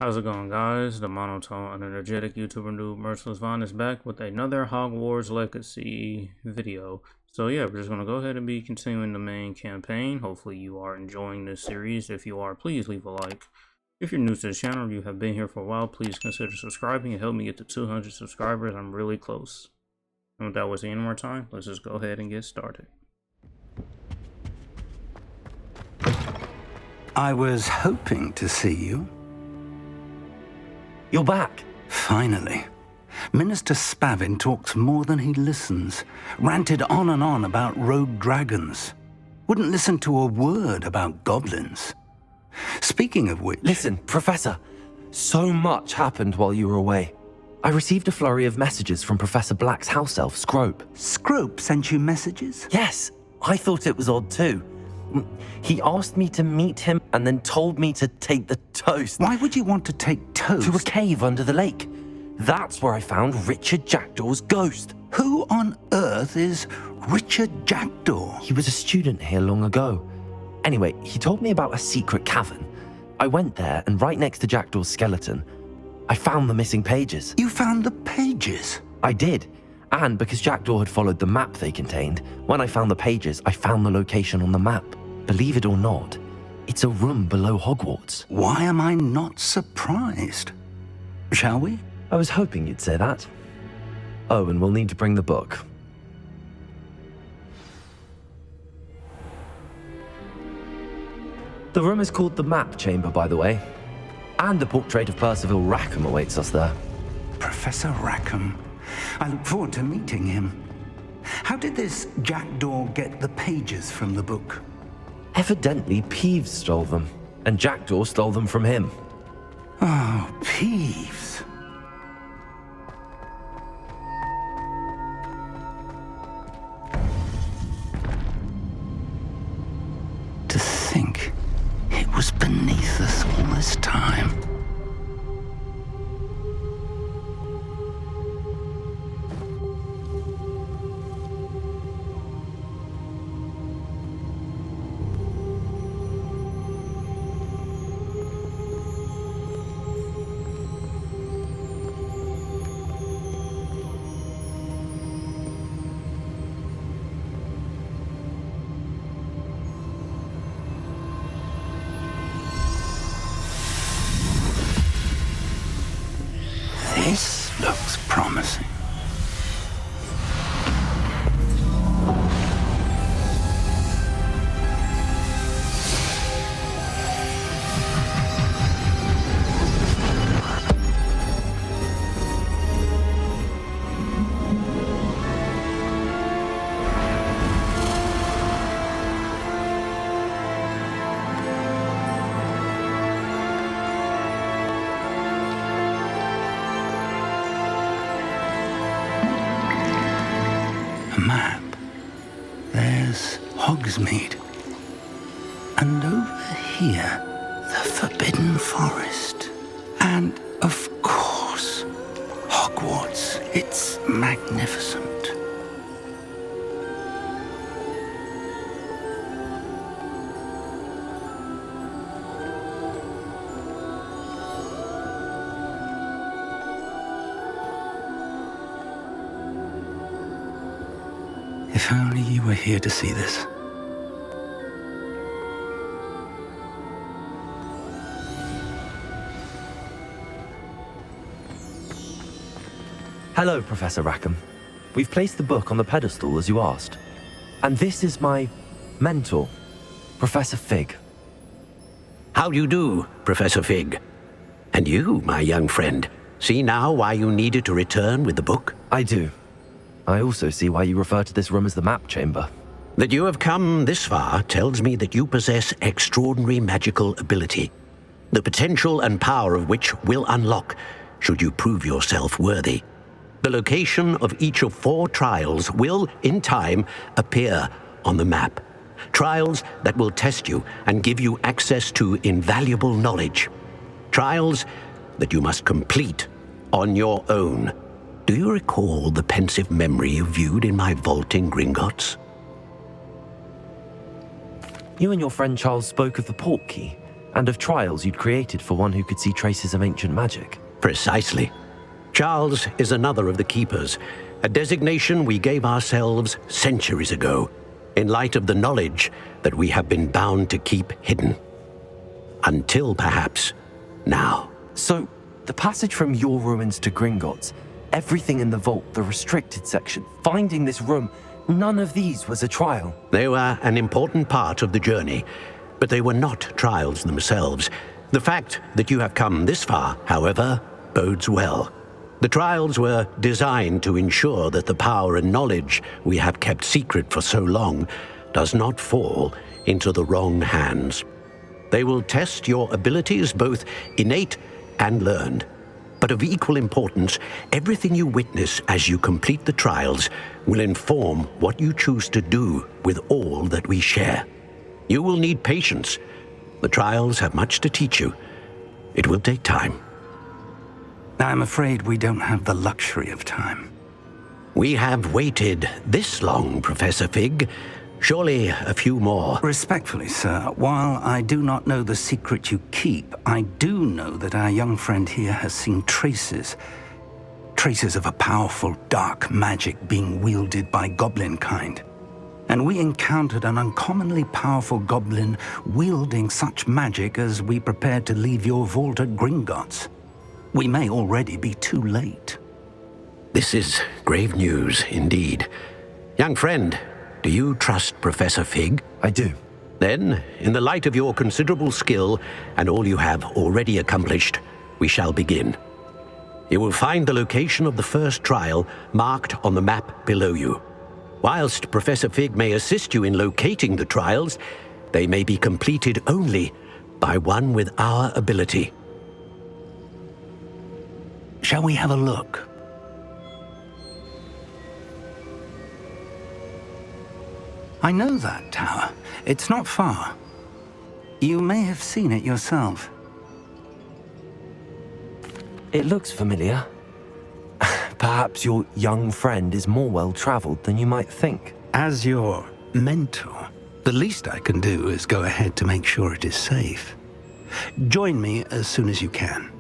How's it going, guys? The monotone and energetic YouTuber Noob Merciless Vaughn is back with another Hogwarts Legacy video. So yeah, we're just going to go ahead and be continuing the main campaign. Hopefully you are enjoying this series. If you are, please leave a like. If you're new to the channel or you have been here for a while, please consider subscribing and help me get to 200 subscribers. I'm really close. And without wasting any more time, let's just go ahead and get started. I was hoping to see you. You're back. Finally. Minister Spavin talks more than he listens. Ranted on and on about rogue dragons. Wouldn't listen to a word about goblins. Speaking of which... Listen, Professor. So much happened while you were away. I received a flurry of messages from Professor Black's house elf, Scrope. Scrope sent you messages? Yes, I thought it was odd too. He asked me to meet him and then told me to take the toast. Why would you want to take toast? To a cave under the lake. That's where I found Richard Jackdaw's ghost. Who on earth is Richard Jackdaw? He was a student here long ago. Anyway, he told me about a secret cavern. I went there, and right next to Jackdaw's skeleton, I found the missing pages. You found the pages? I did. And because Jackdaw had followed the map they contained, when I found the pages, I found the location on the map. Believe it or not, it's a room below Hogwarts. Why am I not surprised? Shall we? I was hoping you'd say that. Oh, and we'll need to bring the book. The room is called the Map Chamber, by the way. And a portrait of Percival Rackham awaits us there. Professor Rackham. I look forward to meeting him. How did this Jackdaw get the pages from the book? Evidently, Peeves stole them, and Jackdaw stole them from him. Oh, Peeves. To think it was beneath us all this time. This looks promising. Map. There's Hogsmeade. And over here, the Forbidden Forest. And, of course, Hogwarts. It's magnificent. If only you were here to see this. Hello, Professor Rackham. We've placed the book on the pedestal as you asked. And this is my mentor, Professor Fig. How do you do, Professor Fig? And you, my young friend, see now why you needed to return with the book? I do. I also see why you refer to this room as the Map Chamber. That you have come this far tells me that you possess extraordinary magical ability, the potential and power of which will unlock should you prove yourself worthy. The location of each of 4 trials will, in time, appear on the map. Trials that will test you and give you access to invaluable knowledge. Trials that you must complete on your own. Do you recall the pensive memory you viewed in my vault in Gringotts? You and your friend Charles spoke of the port key. And of trials you'd created for one who could see traces of ancient magic. Precisely. Charles is another of the Keepers, a designation we gave ourselves centuries ago, in light of the knowledge that we have been bound to keep hidden. Until, perhaps, now. So, the passage from your ruins to Gringotts, everything in the vault, the restricted section, finding this room, none of these was a trial. They were an important part of the journey, but they were not trials themselves. The fact that you have come this far, however, bodes well. The trials were designed to ensure that the power and knowledge we have kept secret for so long does not fall into the wrong hands. They will test your abilities, both innate and learned. But of equal importance, everything you witness as you complete the trials will inform what you choose to do with all that we share. You will need patience. The trials have much to teach you. It will take time. I'm afraid we don't have the luxury of time. We have waited this long, Professor Fig. Surely a few more. Respectfully, sir, while I do not know the secret you keep, I do know that our young friend here has seen traces of a powerful dark magic being wielded by goblin kind. And we encountered an uncommonly powerful goblin wielding such magic as we prepared to leave your vault at Gringotts. We may already be too late. This is grave news indeed. Young friend, do you trust Professor Fig? I do. Then, in the light of your considerable skill and all you have already accomplished, we shall begin. You will find the location of the first trial marked on the map below you. Whilst Professor Fig may assist you in locating the trials, they may be completed only by one with our ability. Shall we have a look? I know that tower. It's not far. You may have seen it yourself. It looks familiar. Perhaps your young friend is more well-traveled than you might think. As your mentor, the least I can do is go ahead to make sure it is safe. Join me as soon as you can.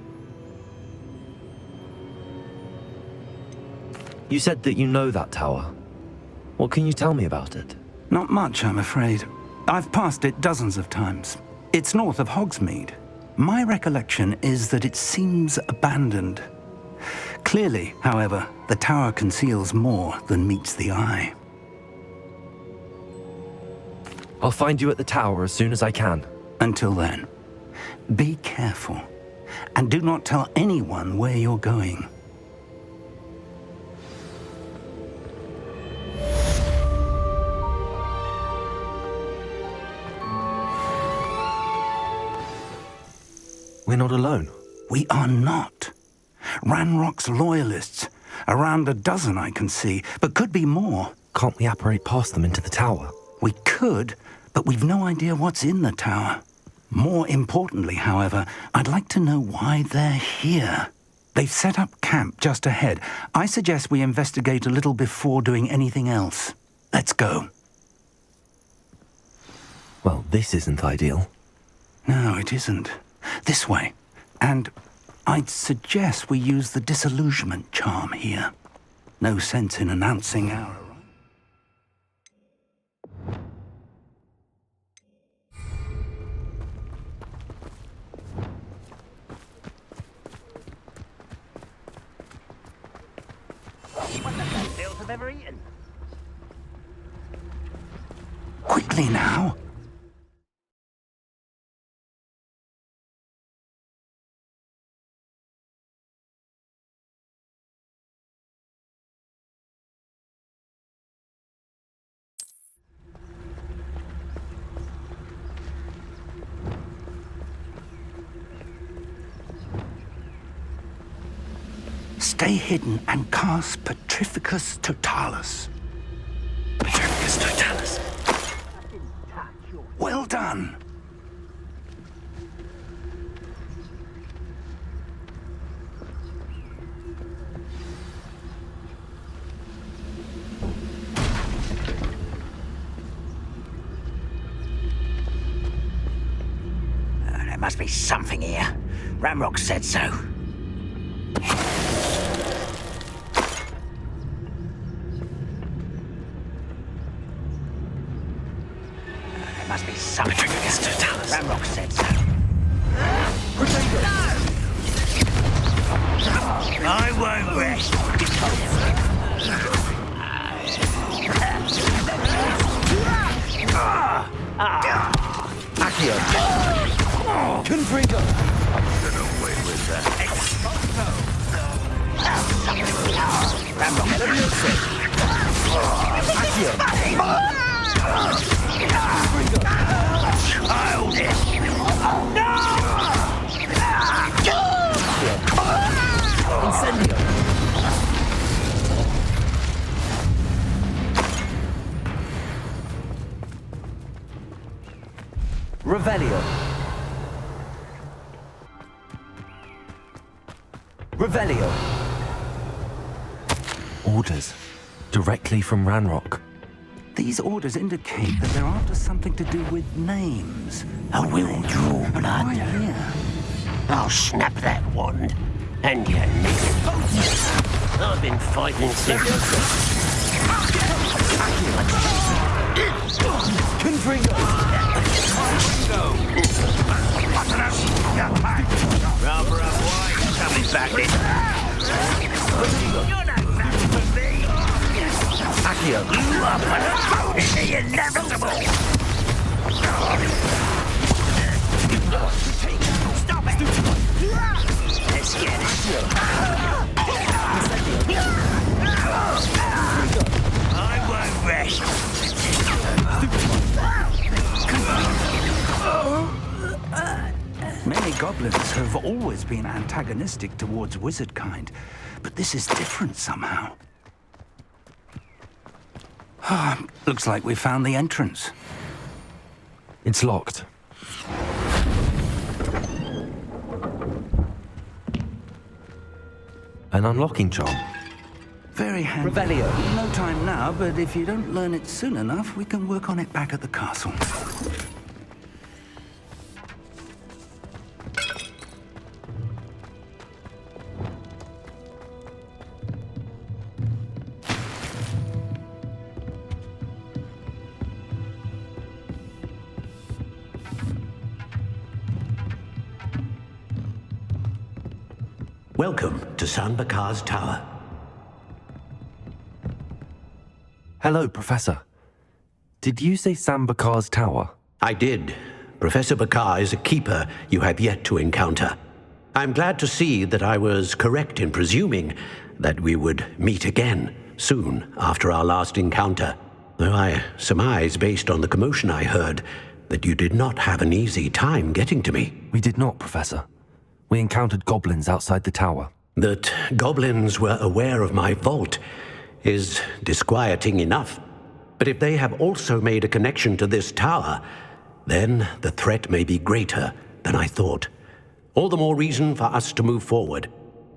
You said that you know that tower. What can you tell me about it? Not much, I'm afraid. I've passed it dozens of times. It's north of Hogsmeade. My recollection is that it seems abandoned. Clearly, however, the tower conceals more than meets the eye. I'll find you at the tower as soon as I can. Until then, be careful, and do not tell anyone where you're going. We're not alone. We are not. Ranrock's loyalists. Around a dozen I can see, but could be more. Can't we apparate past them into the tower? We could, but we've no idea what's in the tower. More importantly, however, I'd like to know why they're here. They've set up camp just ahead. I suggest we investigate a little before doing anything else. Let's go. Well, this isn't ideal. No, it isn't. This way. And I'd suggest we use the disillusionment charm here. No sense in announcing our arrival. Quickly now. Stay hidden and cast Petrificus Totalis. Petrificus Totalis. Well done. must be something here. Ramrock said so. There must be something here. Ramrock said so. I won't rest. Accio! Confringo! Get away with that. Ramrock said Accio! Hold it. Incendio! Revelio! Revelio! Orders. Directly from Ranrock. These orders indicate that they're after something to do with names. I will draw blood. Right here. I'll snap that wand. And you nick it. I've been fighting since... Confringo! Rather up wide, coming back in. You're not back for me. Accio! You up and thrown in the inevitable. Stop it. Let's get it. I won't rest. Many goblins have always been antagonistic towards wizard kind, but this is different somehow. Looks like we found the entrance. It's locked. An unlocking charm. Very handy. Revelio. No time now, but if you don't learn it soon enough, we can work on it back at the castle. Welcome to San Bakar's Tower. Hello, Professor. Did you say Sam Bakar's tower? I did. Professor Bakar is a keeper you have yet to encounter. I'm glad to see that I was correct in presuming that we would meet again soon after our last encounter, though I surmise, based on the commotion I heard, that you did not have an easy time getting to me. We did not, Professor. We encountered goblins outside the tower. That goblins were aware of my vault is disquieting enough. But if they have also made a connection to this tower, then the threat may be greater than I thought. All the more reason for us to move forward.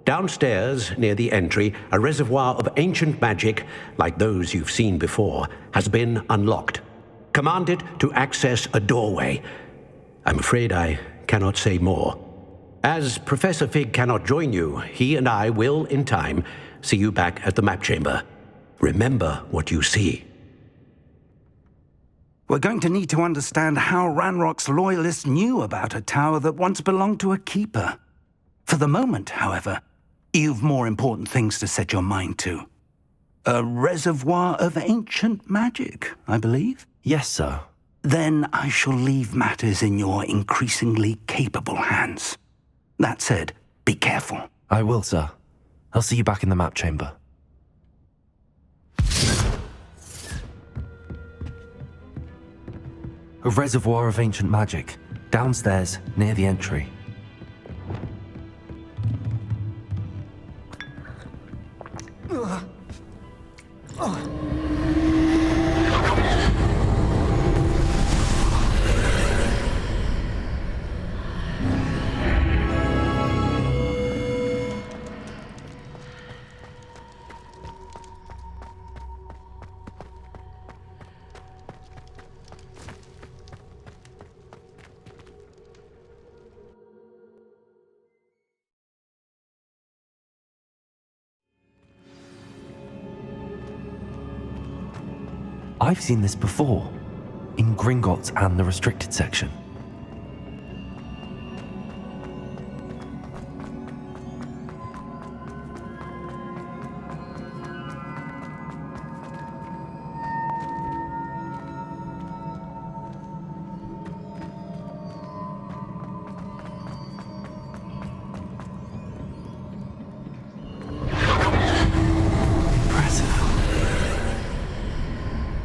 Downstairs, near the entry, a reservoir of ancient magic, like those you've seen before, has been unlocked. Command it to access a doorway. I'm afraid I cannot say more. As Professor Fig cannot join you, he and I will, in time, see you back at the map chamber. Remember what you see. We're going to need to understand how Ranrock's loyalists knew about a tower that once belonged to a keeper. For the moment, however, you've more important things to set your mind to. A reservoir of ancient magic, I believe? Yes, sir. Then I shall leave matters in your increasingly capable hands. That said, be careful. I will, sir. I'll see you back in the map chamber. A reservoir of ancient magic, downstairs, near the entry. I've seen this before, in Gringotts and the restricted section.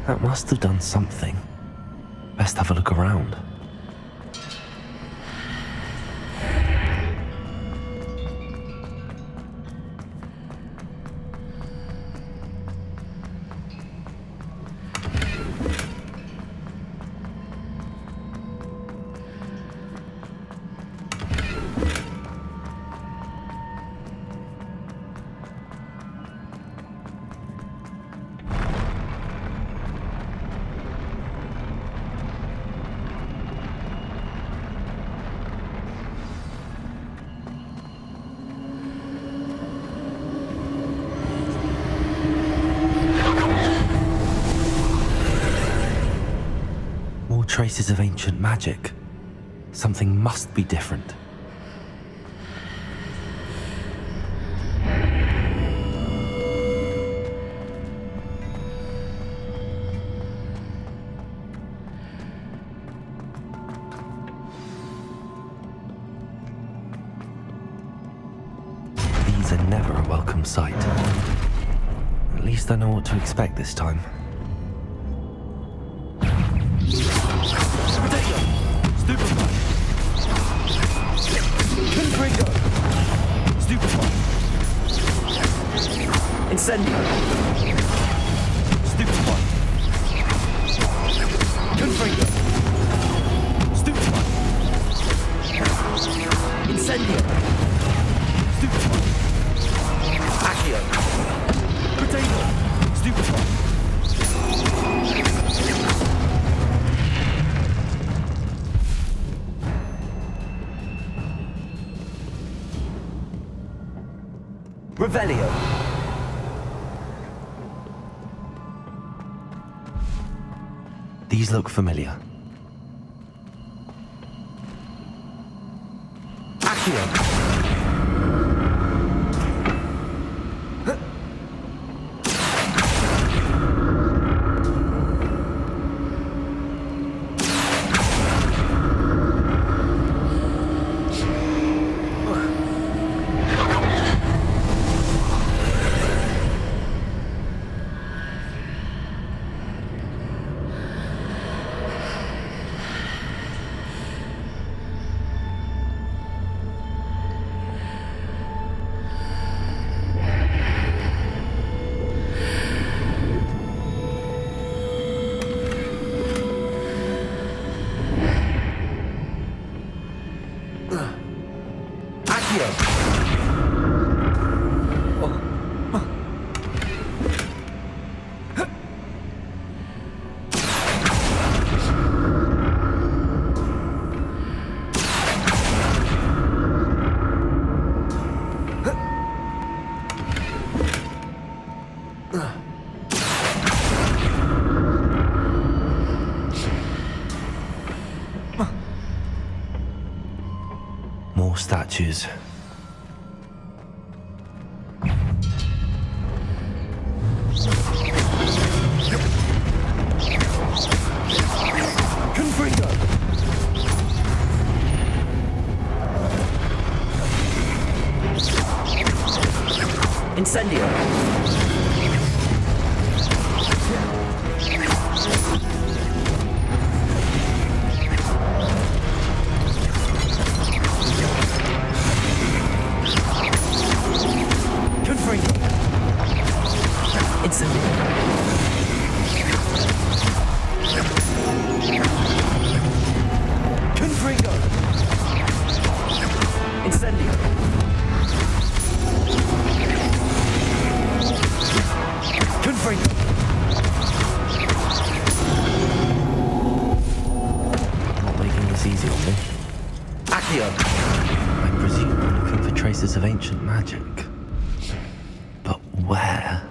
That must have done something. Best have a look around. Traces of ancient magic. Something must be different. These are never a welcome sight. At least I know what to expect this time. Incendio! Stupefy! Confringo! Stupefy! Incendio! Stupefy! Accio! Potato! Stupefy! Revelio! These look familiar. Accio! More statues. Confringo! Incendio! Not making this easy on me. Accio! I presume we're looking for traces of ancient magic. But where?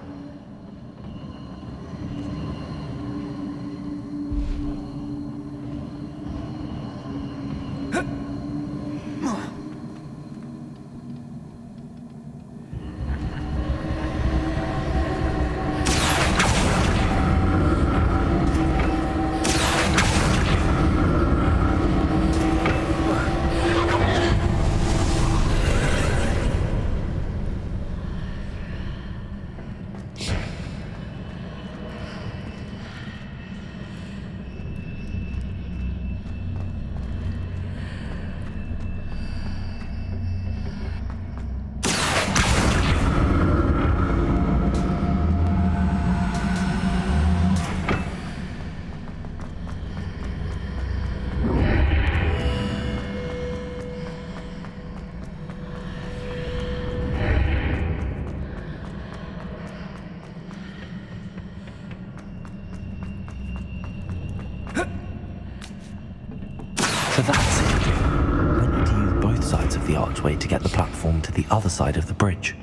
to get the platform to the other side of the bridge.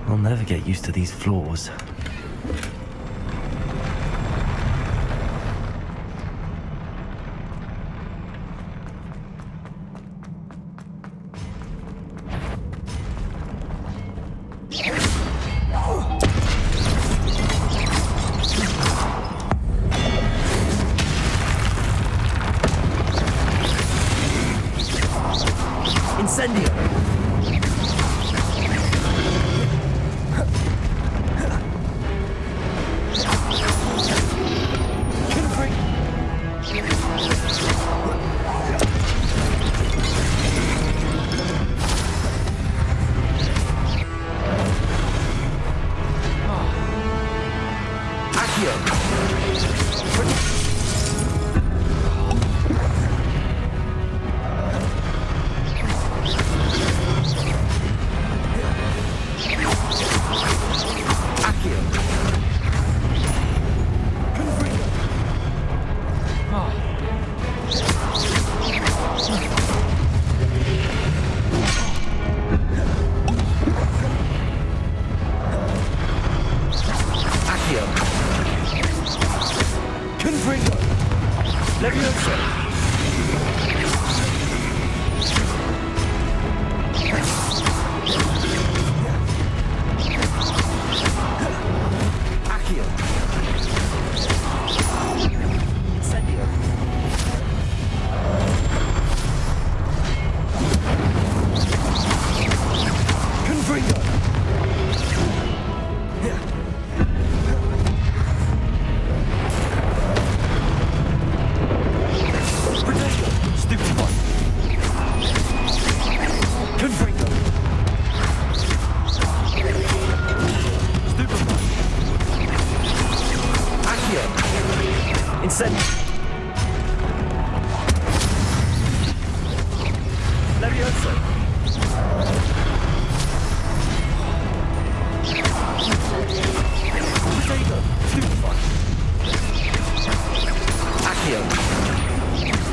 I'll never get used to these floors. Incendio!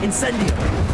Incendio!